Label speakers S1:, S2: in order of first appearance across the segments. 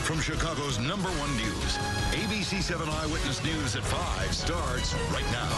S1: From Chicago's #1 news, ABC 7 Eyewitness News at 5 starts right now.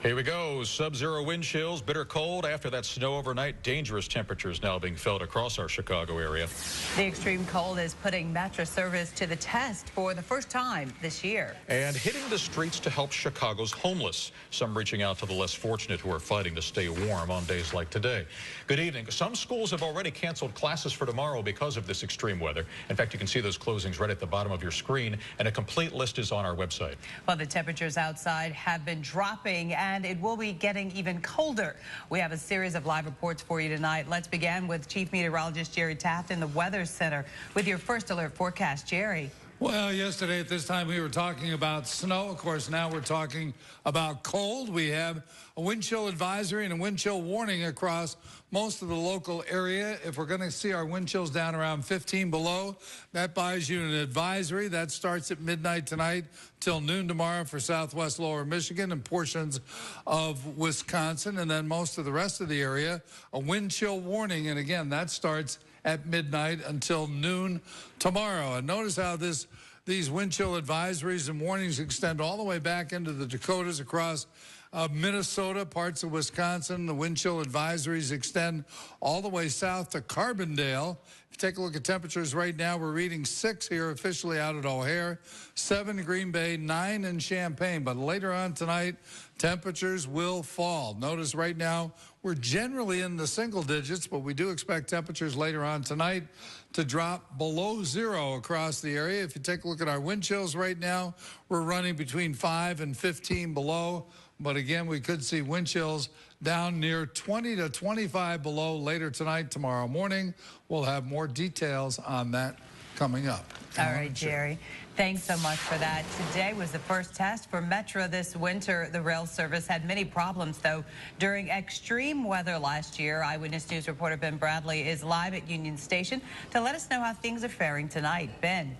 S2: Here we go. Sub-zero wind chills, bitter cold after that snow overnight. Dangerous temperatures now being felt across our Chicago area.
S3: The extreme cold is putting Metro service to the test for the first time this year.
S2: And hitting the streets to help Chicago's homeless. Some reaching out to the less fortunate who are fighting to stay warm on days like today. Good evening. Some schools have already canceled classes for tomorrow because of this extreme weather. In fact, you can see those closings right at the bottom of your screen, and a complete list is on our website.
S3: Well, the temperatures outside have been dropping, and it will be getting even colder. We have a series of live reports for you tonight. Let's begin with Chief Meteorologist Jerry Taft in the Weather Center with your first alert forecast. Jerry.
S4: Well, yesterday at this time we were talking about snow. Of course, now we're talking about cold. We have a wind chill advisory and a wind chill warning across most of the local area. If we're going to see our wind chills down around 15 below, that buys you an advisory. That starts at midnight tonight till noon tomorrow for southwest lower Michigan and portions of Wisconsin. And then most of the rest of the area, a wind chill warning. And again, that starts at midnight until noon tomorrow. And notice how these wind chill advisories and warnings extend all the way back into the Dakotas, across Minnesota, parts of Wisconsin. The wind chill advisories extend all the way south to Carbondale. If you take a look at temperatures right now, we're reading 6 here officially out at O'Hare, 7 in Green Bay, 9 in Champaign. But later on tonight, temperatures will fall. Notice right now, we're generally in the single digits, but we do expect temperatures later on tonight to drop below 0 across the area. If you take a look at our wind chills right now, we're running between 5 and 15 below. But again, we could see wind chills down near 20 to 25 below later tonight, tomorrow morning. We'll have more details on that coming up.
S3: All right, Jerry. Thanks so much for that. Today was the first test for Metro this winter. The rail service had many problems, though, during extreme weather last year. Eyewitness News reporter Ben Bradley is live at Union Station to let us know how things are faring tonight. Ben.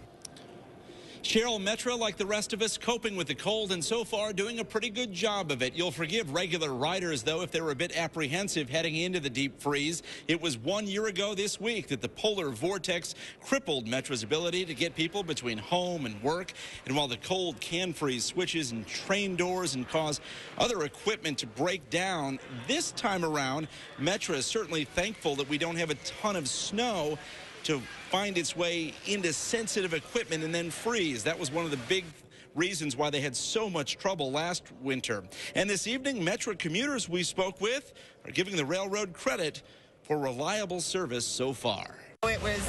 S5: Cheryl, Metro, like the rest of us, coping with the cold and so far doing a pretty good job of it. You'll forgive regular riders, though, if they were a bit apprehensive heading into the deep freeze. It was 1 year ago this week that the polar vortex crippled Metro's ability to get people between home and work. And while the cold can freeze switches and train doors and cause other equipment to break down, this time around, Metro is certainly thankful that we don't have a ton of snow to find its way into sensitive equipment and then freeze. That was one of the big reasons why they had so much trouble last winter. And this evening, Metro commuters we spoke with are giving the railroad credit for reliable service so far.
S6: It was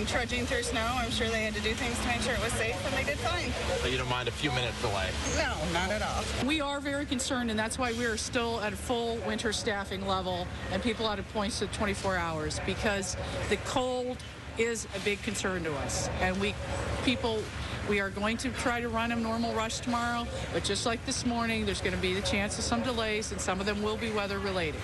S6: trudging through snow. I'm sure they had to do things to make sure it was safe, and they did fine.
S7: So you don't mind a few-minute delay?
S6: No, not at all.
S8: We are very concerned, and that's why we are still at a full winter staffing level, and people out at points at 24 hours, because the cold is a big concern to us. And we are going to try to run a normal rush tomorrow, but just like this morning, there's going to be the chance of some delays, and some of them will be weather related.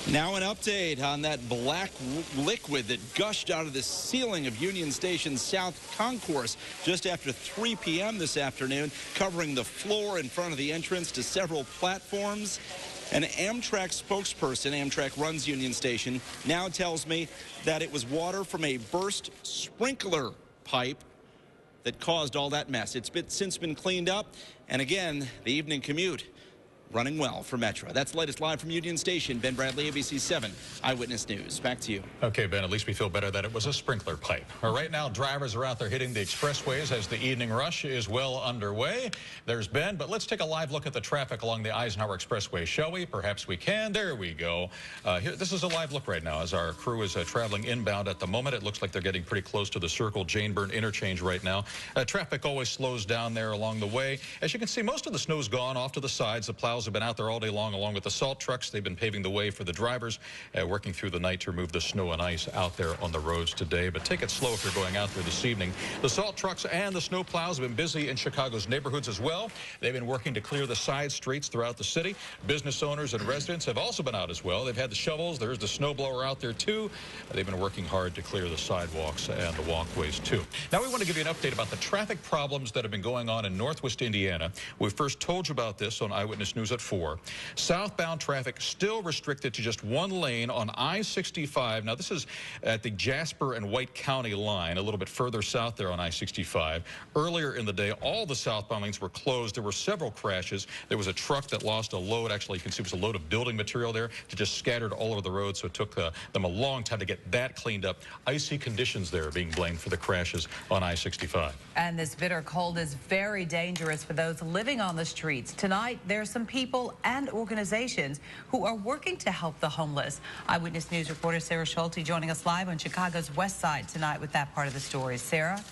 S5: Now an update on that black liquid that gushed out of the ceiling of Union Station's South Concourse just after 3 p.m. this afternoon, covering the floor in front of the entrance to several platforms. An Amtrak spokesperson, Amtrak runs Union Station, now tells me that it was water from a burst sprinkler pipe that caused all that mess. It's since been cleaned up, and again, the evening commute running well for Metro. That's the latest live from Union Station. Ben Bradley, ABC 7 Eyewitness News. Back to you.
S2: Okay, Ben, at least we feel better that it was a sprinkler pipe. Right now, drivers are out there hitting the expressways as the evening rush is well underway. There's Ben, but let's take a live look at the traffic along the Eisenhower Expressway, shall we? Perhaps we can. There we go. This is a live look right now as our crew is traveling inbound at the moment. It looks like they're getting pretty close to the Circle Jane Byrne interchange right now. Traffic always slows down there along the way. As you can see, most of the snow's gone off to the sides. The plows have been out there all day long, along with the salt trucks. They've been paving the way for the drivers, working through the night to remove the snow and ice out there on the roads today. But take it slow if you're going out there this evening. The salt trucks and the snow plows have been busy in Chicago's neighborhoods as well. They've been working to clear the side streets throughout the city. Business owners and residents have also been out as well. They've had the shovels. There's the snow blower out there too. They've been working hard to clear the sidewalks and the walkways too. Now we want to give you an update about the traffic problems that have been going on in Northwest Indiana. We first told you about this on Eyewitness News News at 4. Southbound traffic still restricted to just one lane on I-65. Now, this is at the Jasper and White County line, a little bit further south there on I-65. Earlier in the day, all the southbound lanes were closed. There were several crashes. There was a truck that lost a load. Actually, you can see it was a load of building material there that just scattered all over the road, so it took them a long time to get that cleaned up. Icy conditions there being blamed for the crashes on I-65.
S3: And this bitter cold is very dangerous for those living on the streets. Tonight, there are some people and organizations who are working to help the homeless. Eyewitness News reporter Sarah Schulte joining us live on Chicago's West Side tonight with that part of the story. Sarah?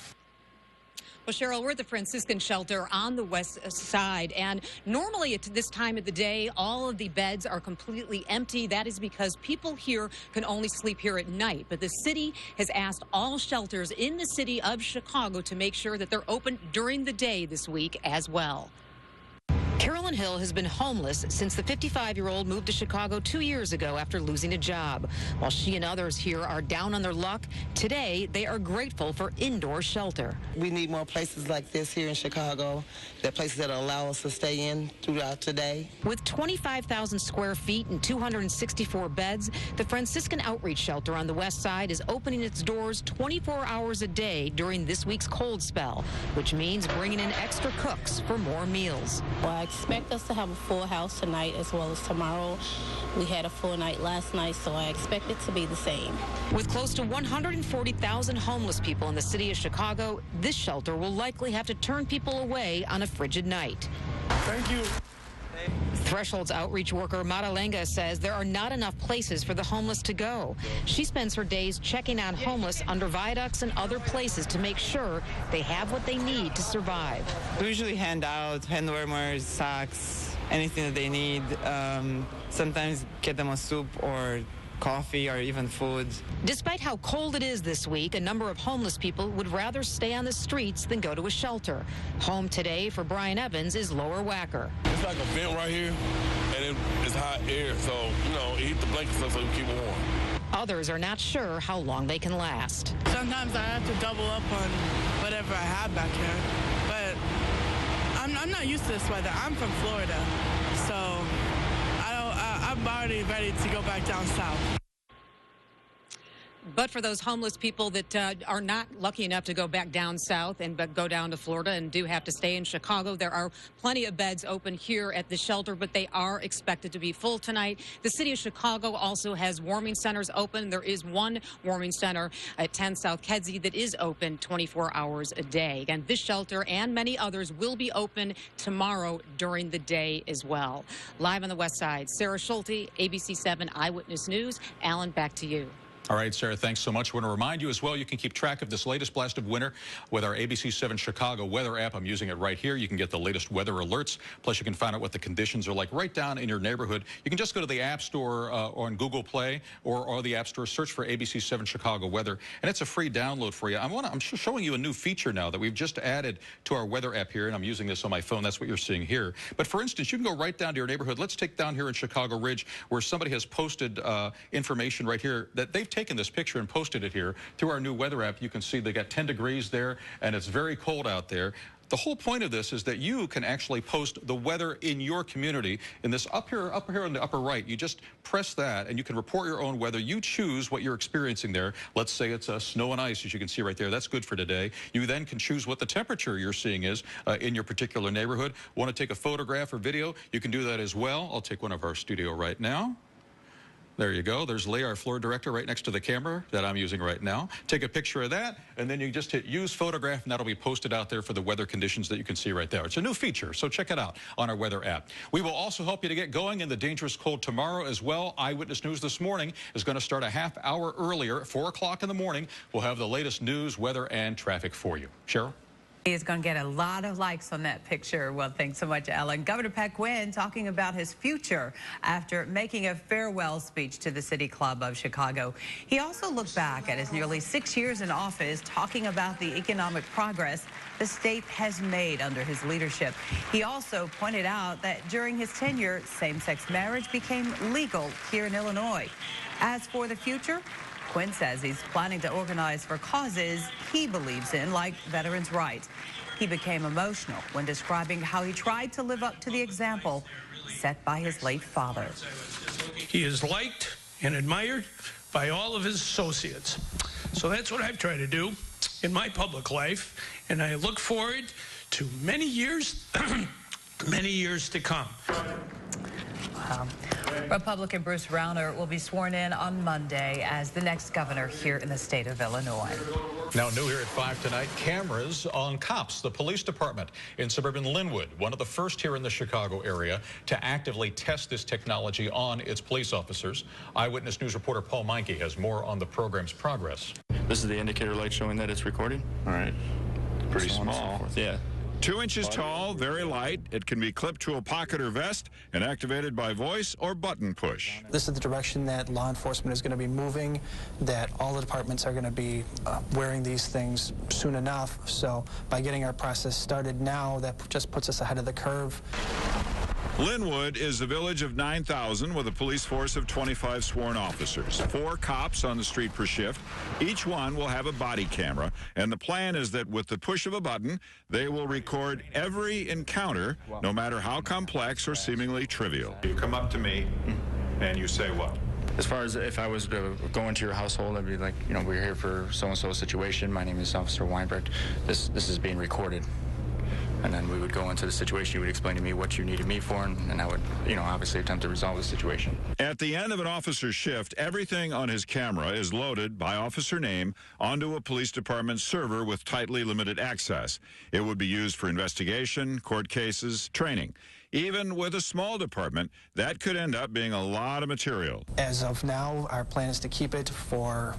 S9: Well, Cheryl, we're at the Franciscan shelter on the west side, and normally at this time of the day, all of the beds are completely empty. That is because people here can only sleep here at night. But the city has asked all shelters in the city of Chicago to make sure that they're open during the day this week as well. Carolyn Hill has been homeless since the 55-year-old moved to Chicago 2 years ago after losing a job. While she and others here are down on their luck, today they are grateful for indoor shelter.
S10: We need more places like this here in Chicago. They're places that allow us to stay in throughout today.
S9: With 25,000 square feet and 264 beds, the Franciscan Outreach Shelter on the west side is opening its doors 24 hours a day during this week's cold spell, which means bringing in extra cooks for more meals.
S11: Well, I expect us to have a full house tonight as well as tomorrow. We had a full night last night, so I expect it to be the same.
S9: With close to 140,000 homeless people in the city of Chicago, this shelter will likely have to turn people away on a frigid night.
S12: Thank you.
S9: Threshold's outreach worker Maralenga says there are not enough places for the homeless to go. She spends her days checking on homeless under viaducts and other places to make sure they have what they need to survive.
S13: We usually hand out hand warmers, socks, anything that they need. Sometimes get them a soup or coffee or even food.
S9: Despite how cold it is this week, a number of homeless people would rather stay on the streets than go to a shelter. Home today for Brian Evans is Lower Wacker.
S12: It's like a vent right here, and it's hot air, so, you know, it heat the blankets up so you keep it warm.
S9: Others are not sure how long they can last.
S14: Sometimes I have to double up on whatever I have back here, but I'm not used to this weather. I'm from Florida, so I'm already ready to go back down south.
S9: But for those homeless people that are not lucky enough to go back down south and go down to Florida and do have to stay in Chicago, there are plenty of beds open here at the shelter, but they are expected to be full tonight. The city of Chicago also has warming centers open. There is one warming center at 10 South Kedzie that is open 24 hours a day. Again, this shelter and many others will be open tomorrow during the day as well. Live on the west side, Sarah Schulte, ABC 7 Eyewitness News. Alan, back to you.
S2: All right, Sarah, thanks so much. I want to remind you as well, you can keep track of this latest blast of winter with our ABC 7 Chicago weather app. I'm using it right here. You can get the latest weather alerts. Plus, you can find out what the conditions are like right down in your neighborhood. You can just go to the App Store or on Google Play or the App Store, search for ABC 7 Chicago weather, and it's a free download for you. I'm showing you a new feature now that we've just added to our weather app here, and I'm using this on my phone. That's what you're seeing here. But for instance, you can go right down to your neighborhood. Let's take down here in Chicago Ridge where somebody has posted information right here that they've taken this picture and posted it here through our new weather app. You can see they got 10 degrees there, and it's very cold out there. The whole point of this is that you can actually post the weather in your community. In this up here in the upper right, you just press that, and you can report your own weather. You choose what you're experiencing there. Let's say it's snow and ice, as you can see right there. That's good for today. You then can choose what the temperature you're seeing is in your particular neighborhood. Want to take a photograph or video? You can do that as well. I'll take one of our studio right now. There you go. There's Leah, our floor director, right next to the camera that I'm using right now. Take a picture of that, and then you just hit use photograph, and that'll be posted out there for the weather conditions that you can see right there. It's a new feature, so check it out on our weather app. We will also help you to get going in the dangerous cold tomorrow as well. Eyewitness News this morning is going to start a half hour earlier at 4 o'clock in the morning. We'll have the latest news, weather, and traffic for you. Cheryl?
S3: He is going to get a lot of likes on that picture. Well, thanks so much, Ellen. Governor Pat Quinn talking about his future after making a farewell speech to the City Club of Chicago. He also looked back at his nearly 6 years in office, talking about the economic progress the state has made under his leadership. He also pointed out that during his tenure, same-sex marriage became legal here in Illinois. As for the future, Quinn says he's planning to organize for causes he believes in, like veterans' rights. He became emotional when describing how he tried to live up to the example set by his late father.
S15: He is liked and admired by all of his associates. So that's what I've tried to do in my public life, and I look forward to many years, many years to come.
S3: Wow. Republican Bruce Rauner will be sworn in on Monday as the next governor here in the state of Illinois.
S2: Now new here at 5 tonight, cameras on cops. The police department in suburban Linwood, one of the first here in the Chicago area to actively test this technology on its police officers. Eyewitness News reporter Paul Meinke has more on the program's progress.
S16: This is the indicator light showing that it's recording.
S17: All right. Pretty small.
S16: Yeah.
S1: 2 inches tall, very light. It can be clipped to a pocket or vest and activated by voice or button push.
S18: This is the direction that law enforcement is going to be moving, that all the departments are going to be wearing these things soon enough. So by getting our process started now, that just puts us ahead of the curve.
S1: Linwood is a village of 9,000 with a police force of 25 sworn officers, 4 cops on the street per shift. Each one will have a body camera, and the plan is that with the push of a button, they will record every encounter, no matter how complex or seemingly trivial.
S17: You come up to me and you say what?
S16: As far as if I was to go into your household, I'd be like, you know, we're here for so-and-so situation. My name is Officer Weinbrecht. This is being recorded. And then we would go into the situation. You would explain to me what you needed me for, and I would, you know, obviously attempt to resolve the situation.
S1: At the end of an officer's shift, everything on his camera is loaded by officer name onto a police department server with tightly limited access. It would be used for investigation, court cases, training. Even with a small department, that could end up being a lot of material.
S18: As of now, our plan is to keep it for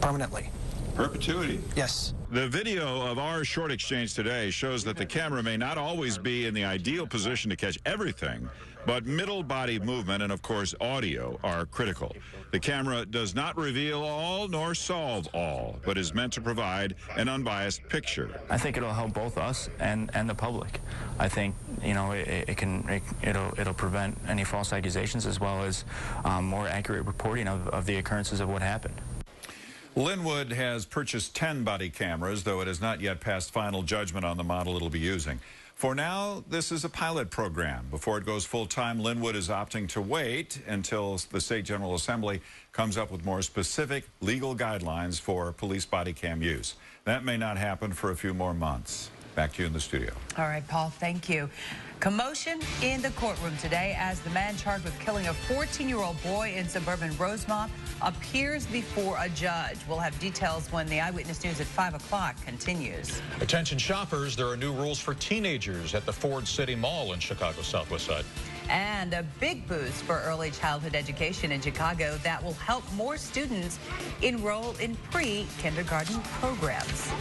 S18: permanently.
S17: Perpetuity.
S18: Yes.
S1: The video of our short exchange today shows that the camera may not always be in the ideal position to catch everything, but middle body movement and, of course, audio are critical. The camera does not reveal all nor solve all, but is meant to provide an unbiased picture.
S16: I think it'll help both us and the public. I think, you know, it'll prevent any false accusations as well as more accurate reporting of the occurrences of what happened.
S17: Linwood has purchased 10 body cameras, though it has not yet passed final judgment on the model it'll be using. For now, this is a pilot program. Before it goes full-time, Linwood is opting to wait until the State General Assembly comes up with more specific legal guidelines for police body cam use. That may not happen for a few more months. Back to you in the studio.
S3: All right, Paul, thank you. Commotion in the courtroom today as the man charged with killing a 14-year-old boy in suburban Rosemont appears before a judge. We'll have details when the Eyewitness News at 5 o'clock continues.
S2: Attention shoppers, there are new rules for teenagers at the Ford City Mall in Chicago's Southwest Side.
S3: And a big boost for early childhood education in Chicago that will help more students enroll in pre-kindergarten programs.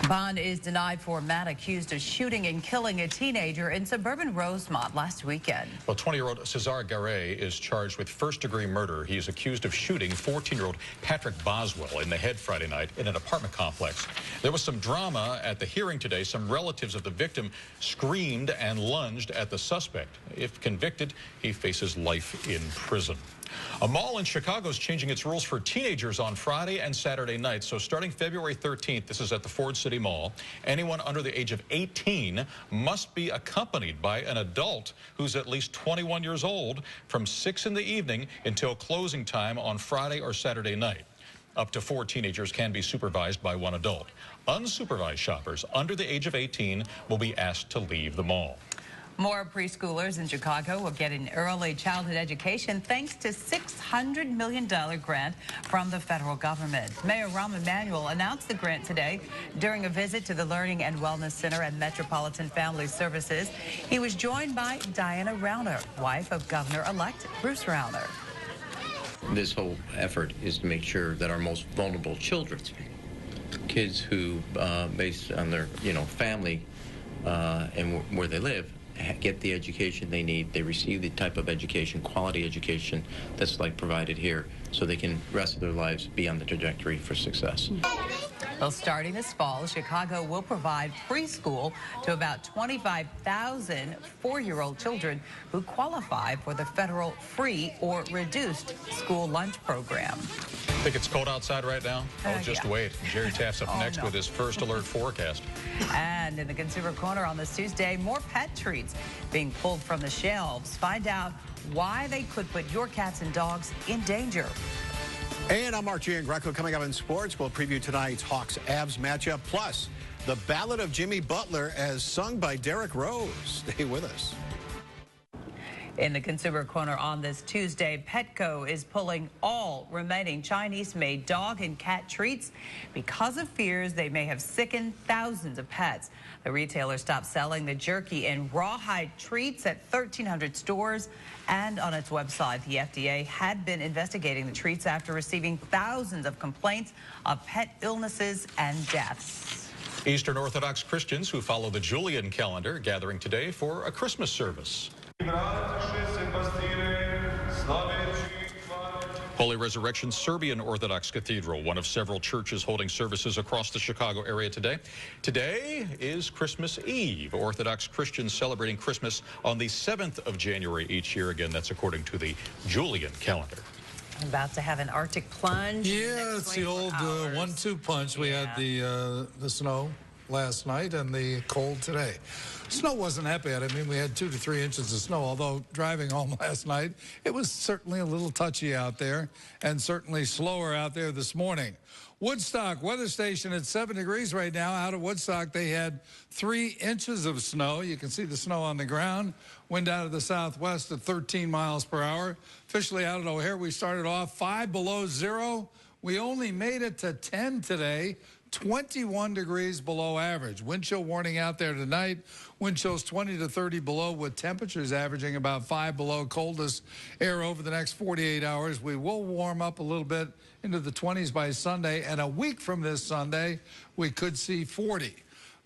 S3: Bond is denied for a man accused of shooting and killing a teenager in suburban Rosemont last weekend.
S2: Well, 20-year-old Cesar Garay is charged with first-degree murder. He is accused of shooting 14-year-old Patrick Boswell in the head Friday night in an apartment complex. There was some drama at the hearing today. Some relatives of the victim screamed and lunged at the suspect. If convicted, he faces life in prison. A mall in Chicago is changing its rules for teenagers on Friday and Saturday nights. So starting February 13th, this is at the Ford City Mall, anyone under the age of 18 must be accompanied by an adult who's at least 21 years old from 6 in the evening until closing time on Friday or Saturday night. Up to 4 teenagers can be supervised by 1 adult. Unsupervised shoppers under the age of 18 will be asked to leave the mall.
S3: More preschoolers in Chicago will get an early childhood education thanks to $600 million grant from the federal government. Mayor Rahm Emanuel announced the grant today during a visit to the Learning and Wellness Center at Metropolitan Family Services. He was joined by Diana Rauner, wife of Governor-elect Bruce Rauner.
S19: This whole effort is to make sure that our most vulnerable children, kids who, based on their, family and where they live, get the education they need. They receive the type of education, quality education that's provided here. so they can rest of their lives be on the trajectory for success.
S3: Well, starting this fall, Chicago will provide free school to about 25,000 four-year-old children who qualify for the federal free or reduced school lunch program.
S2: Think it's cold outside right now? Just
S3: yeah.
S2: wait. Jerry Taft's up next with his first alert forecast.
S3: And in the Consumer Corner on this Tuesday, more pet treats being pulled from the shelves. Find out why they could put your cats and dogs in danger.
S20: And I'm Mark Giangreco. Coming up in sports, we'll preview tonight's Hawks-Avs matchup, plus the Ballad of Jimmy Butler as sung by Derrick Rose. Stay with us.
S3: In the Consumer Corner on this Tuesday, Petco is pulling all remaining Chinese-made dog and cat treats because of fears they may have sickened thousands of pets. The retailer stopped selling the jerky and rawhide treats at 1,300 stores, and on its website, the FDA had been investigating the treats after receiving thousands of complaints of pet illnesses and deaths.
S2: Eastern Orthodox Christians who follow the Julian calendar gathering today for a Christmas service. Holy Resurrection Serbian Orthodox Cathedral, one of several churches holding services across the Chicago area today. Today is Christmas Eve. Orthodox Christians celebrating Christmas on the 7th of January each year. Again, that's according to the Julian calendar.
S3: I'm about to have an Arctic plunge.
S4: Yeah, it's the old 1-2 punch. We had the snow last night and the cold today. Snow wasn't that bad. I mean, we had 2 to 3 inches of snow, although driving home last night, it was certainly a little touchy out there and certainly slower out there this morning. Woodstock weather station at 7 degrees right now. Out of Woodstock, they had 3 inches of snow. You can see the snow on the ground. Wind out of the southwest at 13 miles per hour. Officially out at O'Hare, we started off 5 below zero. We only made it to 10 today. 21 degrees below average. Wind chill warning out there tonight. Wind chills 20 to 30 below with temperatures averaging about 5 below. Coldest air over the next 48 hours. We will warm up a little bit into the 20s by Sunday. And a week from this Sunday, we could see 40.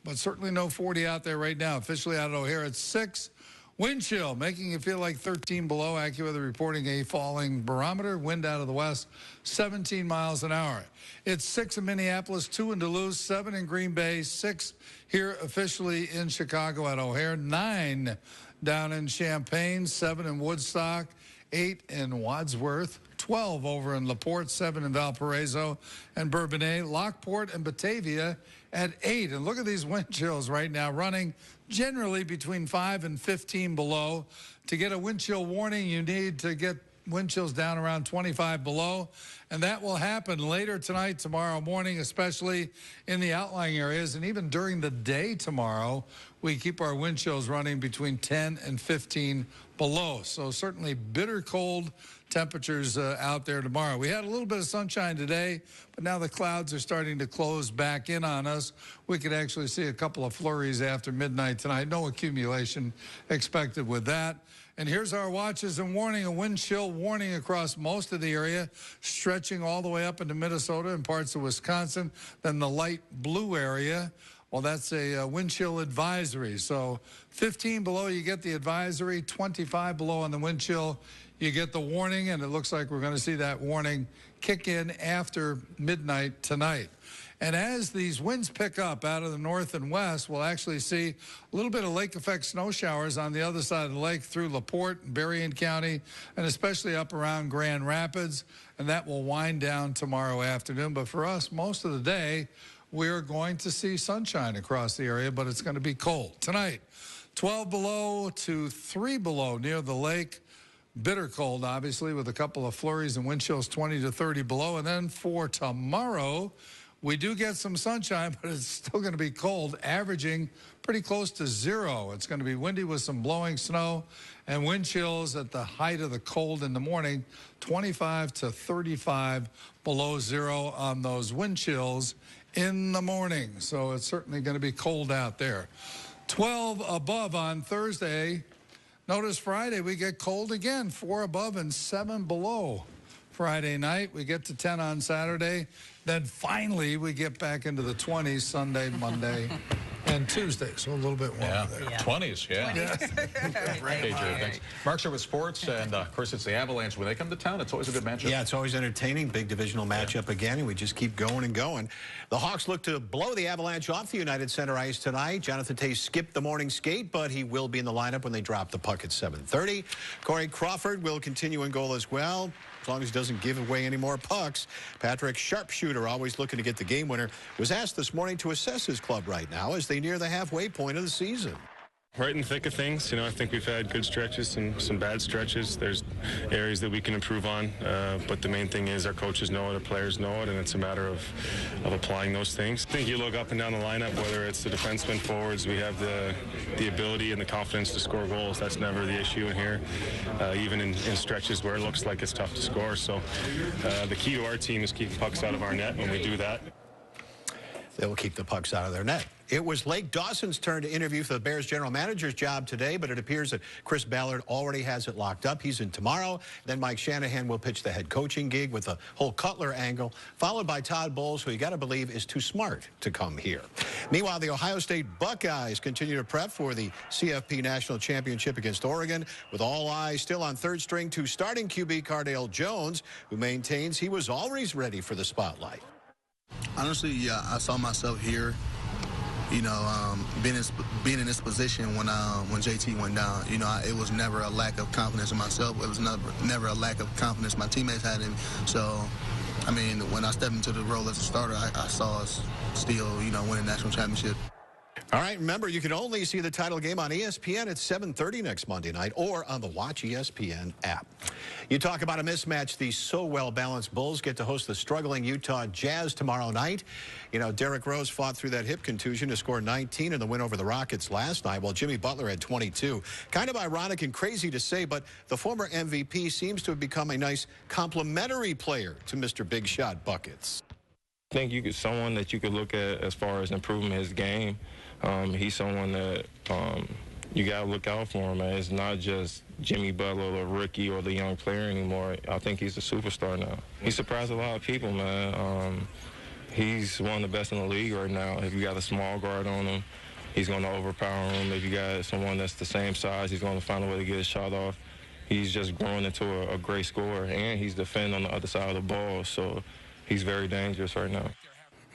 S4: But certainly no 40 out there right now. Officially out at O'Hare at 6. Wind chill, making it feel like 13 below. AccuWeather reporting a falling barometer. Wind out of the west, 17 miles an hour. It's 6 in Minneapolis, 2 in Duluth, 7 in Green Bay, 6 here officially in Chicago at O'Hare, 9 down in Champaign, 7 in Woodstock, 8 in Wadsworth, 12 over in LaPorte, 7 in Valparaiso and Bourbonnais, Lockport and Batavia at 8. And look at these wind chills right now running generally between 5 and 15 below. To get a wind chill warning, you need to get wind chills down around 25 below. And that will happen later tonight, tomorrow morning, especially in the outlying areas. And even during the day tomorrow, we keep our wind chills running between 10 and 15 below. So certainly bitter cold temperatures out there tomorrow. We had a little bit of sunshine today, but now the clouds are starting to close back in on us. We could actually see a couple of flurries after midnight tonight. No accumulation expected with that. And here's our watches and warning. A wind chill warning across most of the area, stretching all the way up into Minnesota and parts of Wisconsin. Then the light blue area, well, that's a wind chill advisory. So 15 below, you get the advisory. 25 below on the wind chill, you get the warning. And it looks like we're going to see that warning kick in after midnight tonight. And as these winds pick up out of the north and west, we'll actually see a little bit of lake effect snow showers on the other side of the lake through LaPorte and Berrien County, and especially up around Grand Rapids. And that will wind down tomorrow afternoon. But for us, most of the day, we're going to see sunshine across the area, but it's going to be cold. Tonight, 12 below to 3 below near the lake. Bitter cold, obviously, with a couple of flurries and wind chills 20 to 30 below. And then for tomorrow, we do get some sunshine, but it's still going to be cold, averaging pretty close to 0. It's going to be windy with some blowing snow and wind chills at the height of the cold in the morning, 25 to 35 below 0 on those wind chills in the morning. So it's certainly going to be cold out there. 12 above on Thursday. Notice Friday we get cold again, 4 above and 7 below. Friday night, we get to 10 on Saturday. Then finally, we get back into the 20s Sunday, Monday, And Tuesday, so a little bit warmer there.
S2: 20s, thanks. Mark's here with sports, and of course it's the Avalanche. When they come to town, it's always a good matchup.
S20: Yeah, it's always entertaining. Big divisional matchup again, and we just keep going and going. The Hawks look to blow the Avalanche off the United Center ice tonight. Jonathan Toews skipped the morning skate, but he will be in the lineup when they drop the puck at 7:30. Corey Crawford will continue in goal as well, as long as he doesn't give away any more pucks. Patrick Sharpshooter, always looking to get the game winner, was asked this morning to assess his club right now as they near the halfway point of the season.
S21: Right in the thick of things. You know, I think we've had good stretches and some bad stretches. There's areas that we can improve on, but the main thing is our coaches know it, our players know it, and it's a matter of applying those things. I think you look up and down the lineup, whether it's the defensemen, forwards, we have the ability and the confidence to score goals. That's never the issue in here, even in stretches where it looks like it's tough to score. So the key to our team is keeping pucks out of our net. When we do that,
S20: they will keep the pucks out of their net. It was Lake Dawson's turn to interview for the Bears general manager's job today, but it appears that Chris Ballard already has it locked up. He's in tomorrow. Then Mike Shanahan will pitch the head coaching gig with the whole Cutler angle, followed by Todd Bowles, who you got to believe is too smart to come here. Meanwhile, the Ohio State Buckeyes continue to prep for the CFP National Championship against Oregon, with all eyes still on third string to starting QB Cardale Jones, who maintains he was always ready for the spotlight.
S22: Honestly, yeah, I saw myself here, you know, being in this position when JT went down. You know, it was never a lack of confidence in myself. It was never a lack of confidence my teammates had in me. So, I mean, when I stepped into the role as a starter, I saw us still, you know, win a national championship.
S20: All right, remember, you can only see the title game on ESPN at 7:30 next Monday night or on the Watch ESPN app. You talk about a mismatch. The so well-balanced Bulls get to host the struggling Utah Jazz tomorrow night. You know, Derrick Rose fought through that hip contusion to score 19 in the win over the Rockets last night, while Jimmy Butler had 22. Kind of ironic and crazy to say, but the former MVP seems to have become a nice complementary player to Mr. Big Shot Buckets.
S21: I think someone that you could look at as far as improving his game. He's someone that you got to look out for him, man. It's not just Jimmy Butler, the rookie, or the young player anymore. I think he's a superstar now. He surprised a lot of people, man. He's one of the best in the league right now. If you got a small guard on him, he's going to overpower him. If you got someone that's the same size, he's going to find a way to get his shot off. He's just growing into a great scorer, and he's defending on the other side of the ball, so he's very dangerous right now.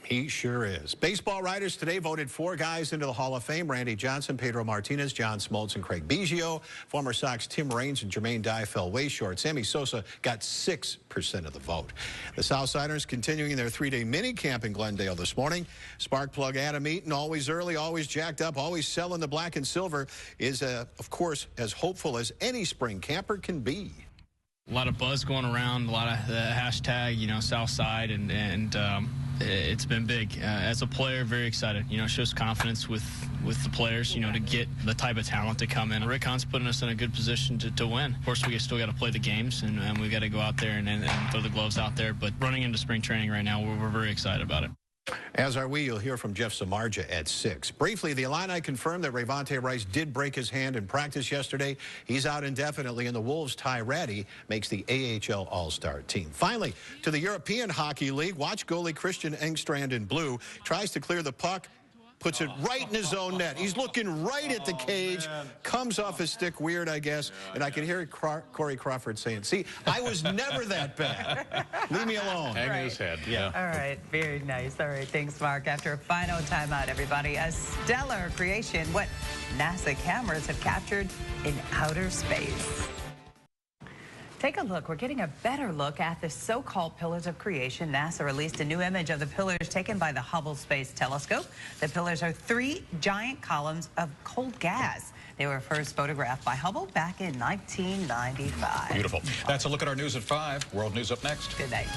S20: He sure is. Baseball writers today voted 4 guys into the Hall of Fame: Randy Johnson, Pedro Martinez, John Smoltz, and Craig Biggio. Former Sox Tim Raines and Jermaine Dye fell way short. Sammy Sosa got 6% of the vote. The Southsiders continuing their 3-day mini camp in Glendale this morning. Sparkplug Adam Eaton, always early, always jacked up, always selling the black and silver, is, of course, as hopeful as any spring camper can be.
S23: A lot of buzz going around, a lot of hashtag, you know, Southside, and it's been big. As a player, very excited. You know, shows confidence with the players, you know, to get the type of talent to come in. Rick Hunt's putting us in a good position to win. Of course, we still got to play the games, and we got to go out there and throw the gloves out there. But running into spring training right now, we're very excited about it.
S20: As are we. You'll hear from Jeff Samardzija at 6. Briefly, the Illini confirmed that Rayvonte Rice did break his hand in practice yesterday. He's out indefinitely, and the Wolves' Ty Ratty makes the AHL All-Star team. Finally, to the European Hockey League, watch goalie Christian Engstrand in blue. Tries to clear the puck, puts it right in his own net. He's looking right at the cage, comes off his stick weird, I guess, and I can hear Corey Crawford saying, see, I was never that bad. Leave me alone.
S2: Hang his head. Yeah.
S3: All right, very nice. All right, thanks, Mark. After a final timeout, everybody, a stellar creation, what NASA cameras have captured in outer space. Take a look. We're getting a better look at the so-called pillars of creation. NASA released a new image of the pillars taken by the Hubble Space Telescope. The pillars are 3 giant columns of cold gas. They were first photographed by Hubble back in 1995.
S2: Beautiful. That's a look at our news at 5. World News up next.
S3: Good night.